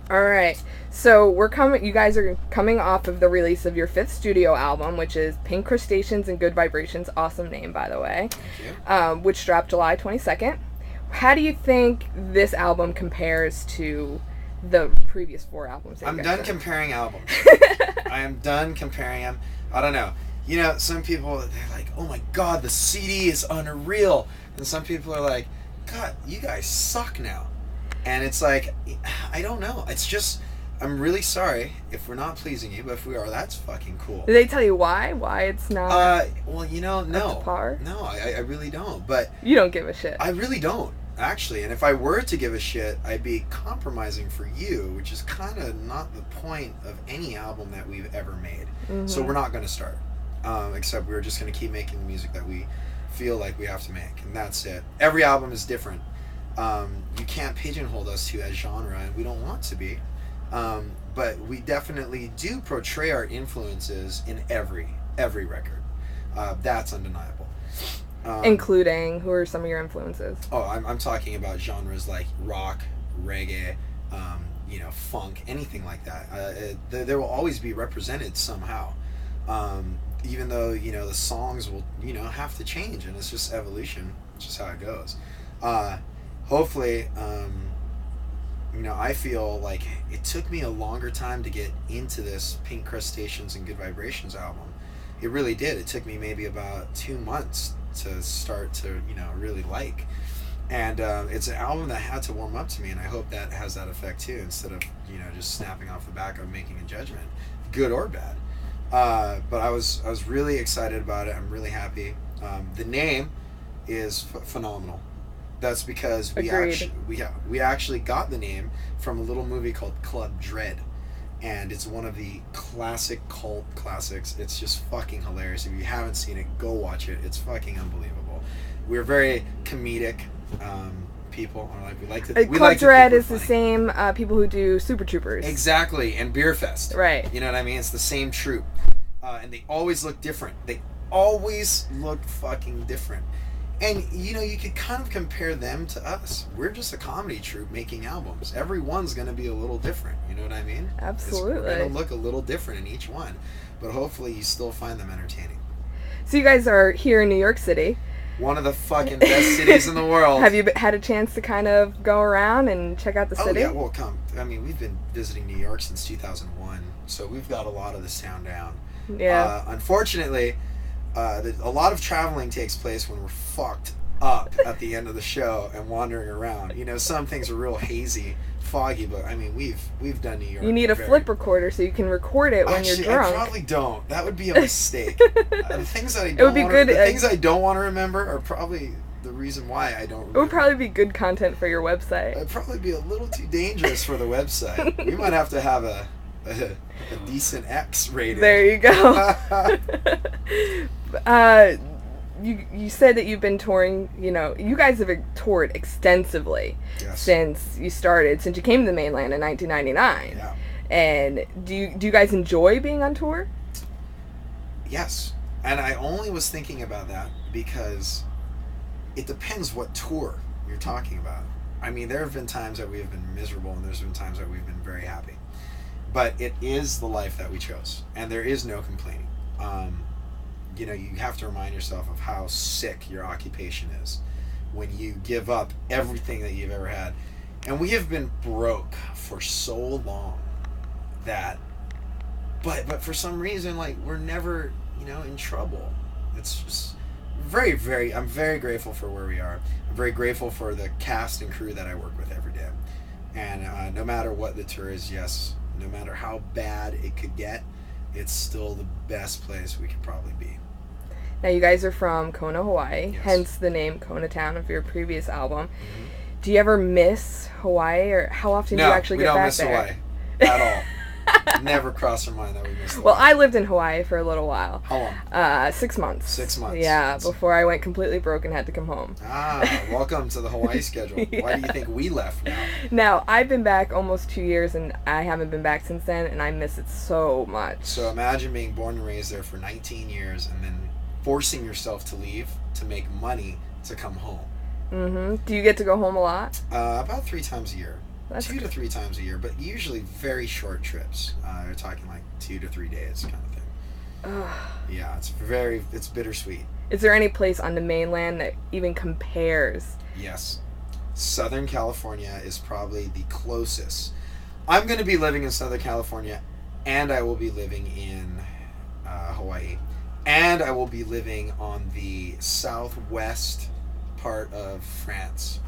All right. So we're coming. You guys are coming off of the release of your fifth studio album, which is Pink Crustaceans and Good Vibrations. Awesome name, by the way. Thank you. Which dropped July 22nd. How do you think this album compares to the previous four albums? I'm done comparing albums. I am done comparing them. I don't know. You know, some people, they're like, oh my god, the CD is unreal. And some people are like, God, you guys suck now. And it's like, I don't know. It's just, I'm really sorry if we're not pleasing you, but if we are, that's fucking cool. Did they tell you why? Why it's not? Well, you know, no. Up to par? No, I really don't. But you don't give a shit. I really don't, actually. And if I were to give a shit, I'd be compromising for you, which is kind of not the point of any album that we've ever made. Mm-hmm. So we're not going to start. Except we're just going to keep making the music that we feel like we have to make. And that's it. Every album is different. You can't pigeonhole us to a genre, and we don't want to be. But we definitely do portray our influences in every record. That's undeniable. Including, who are some of your influences? Oh, I'm talking about genres like rock, reggae, funk, anything like that. There will always be represented somehow. Even though, the songs will, have to change, and it's just evolution. It's just how it goes. Hopefully, I feel like it took me a longer time to get into this Pink Crustaceans and Good Vibrations album. It really did. It took me maybe about 2 months to start to, really like. And it's an album that had to warm up to me, and I hope that has that effect too, instead of, just snapping off the back of making a judgment, good or bad. But I was really excited about it. I'm really happy. The name is phenomenal. That's because we actually got the name from a little movie called Club Dread, and it's one of the classic cult classics. It's just fucking hilarious. If you haven't seen it, go watch it. It's fucking unbelievable. We're very comedic people. We like to. Club Dread is the same people who do Super Troopers. Exactly, and Beer Fest. Right. You know what I mean? It's the same troupe, and they always look different. They always look fucking different. And, you could kind of compare them to us. We're just a comedy troupe making albums. Everyone's going to be a little different. You know what I mean? Absolutely. We're going to look a little different in each one. But hopefully you still find them entertaining. So you guys are here in New York City. One of the fucking best cities in the world. Have you had a chance to kind of go around and check out the city? Oh, yeah. Well, come. I mean, we've been visiting New York since 2001. So we've got a lot of the sound down. Yeah. Unfortunately... a lot of traveling takes place when we're fucked up at the end of the show and wandering around. Some things are real hazy, foggy, but I mean, we've done New York. You need a flip recorder so you can record it when you're drunk. I probably don't. That would be a mistake. The things that I don't want to remember are probably the reason why I don't remember. It would probably be good content for your website. It'd probably be a little too dangerous for the website. We might have to have a decent X rating. There you go. You said that you've been touring, you guys have toured extensively. Yes. Since you came to the mainland in 1999. Yeah. And do you guys enjoy being on tour? Yes. And I only was thinking about that because it depends what tour you're talking about. I mean, there have been times that we have been miserable, and there's been times that we've been very happy. But it is the life that we chose, and there is no complaining. You have to remind yourself of how sick your occupation is when you give up everything that you've ever had. And we have been broke for so long that, but for some reason, we're never, in trouble. It's just I'm very grateful for where we are. I'm very grateful for the cast and crew that I work with every day. And no matter what the tour is, yes, no matter how bad it could get, it's still the best place we could probably be. Now, you guys are from Kona, Hawaii, yes. Hence the name Kona Town of your previous album. Mm-hmm. Do you ever miss Hawaii, or how often do you actually get back there? No, we don't miss Hawaii at all. Never crossed our mind that we missed Hawaii. Well, I lived in Hawaii for a little while. How long? 6 months. 6 months. Yeah, before I went completely broke and had to come home. Welcome to the Hawaii schedule. Yeah. Why do you think we left now? Now, I've been back almost 2 years, and I haven't been back since then, and I miss it so much. So imagine being born and raised there for 19 years and then forcing yourself to leave to make money to come home. Mm-hmm. Do you get to go home a lot? About 3 times a year. That's 2 to 3 times a year, but usually very short trips. They're talking like 2 to 3 days kind of thing. Ugh. Yeah, it's bittersweet. Is there any place on the mainland that even compares? Yes. Southern California is probably the closest. I'm going to be living in Southern California, and I will be living in Hawaii, and I will be living on the southwest part of France.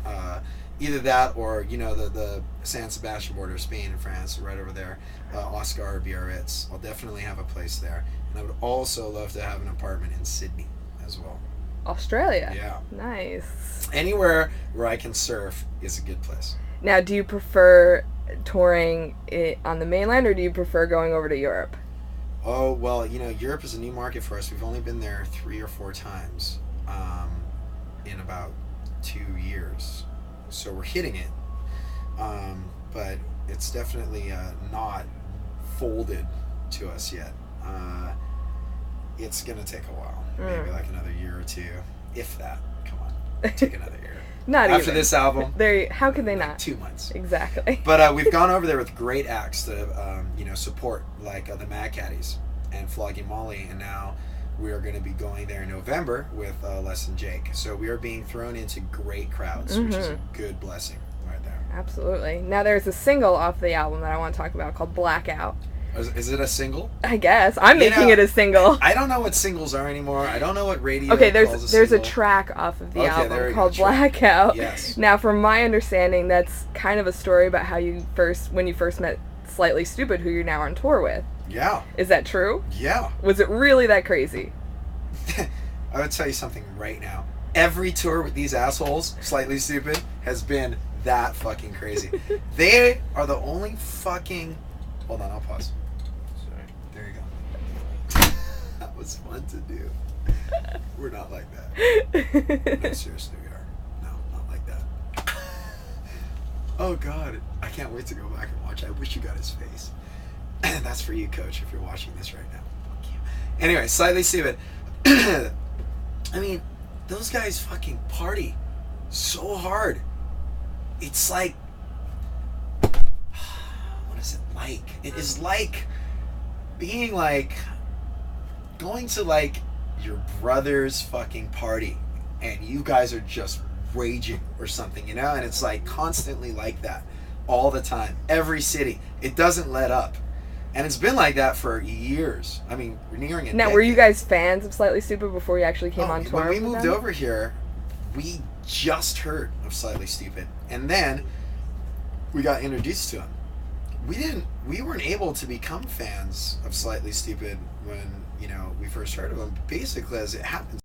Either that or, the San Sebastian border of Spain and France, right over there, Oscar or Biarritz. I'll definitely have a place there. And I would also love to have an apartment in Sydney as well. Australia? Yeah. Nice. Anywhere where I can surf is a good place. Now, do you prefer touring it on the mainland, or do you prefer going over to Europe? Oh, well, Europe is a new market for us. We've only been there 3 or 4 times in about 2 years. So we're hitting it. But it's definitely not folded to us yet. It's going to take a while. Maybe like another year or 2. If that. Come on. Take another year. Not After even. this album. How could they like not? 2 months. Exactly. But we've gone over there with great acts that support, like the Mad Caddies and Flogging Molly, and now we are going to be going there in November with Les and Jake. So we are being thrown into great crowds, which is a good blessing right there. Absolutely. Now, there's a single off the album that I want to talk about called Blackout. Is it a single? I guess. I'm making it a single. I don't know what singles are anymore. I don't know what radio Okay, calls there's a single. track off of the Okay, album there we called go. Blackout. Yes. Now, from my understanding, that's kind of a story about how when you first met Slightly Stoopid, who you're now on tour with. Yeah. Is that true? Yeah. Was it really that crazy? I would tell you something right now. Every tour with these assholes, Slightly Stoopid, has been that fucking crazy. They are the only fucking... Hold on, I'll pause. Sorry. There you go. That was fun to do. We're not like that. No, seriously, we are. No, not like that. Oh, God. I can't wait to go back and watch. I wish you got his face. That's for you, Coach, if you're watching this right now. Fuck you. Anyway, Slightly Stoopid. I mean, those guys fucking party so hard. It's like... What is it like? It is like being like... going to like your brother's fucking party and you guys are just raging or something, And it's like constantly like that all the time. Every city. It doesn't let up. And it's been like that for years. I mean, we're nearing a Now, decade. were you guys fans of Slightly Stoopid before you actually came on tour? When we with moved them? over here, we just heard of Slightly Stoopid. And then we got introduced to him. We weren't able to become fans of Slightly Stoopid when, we first heard of him. Basically, as it happens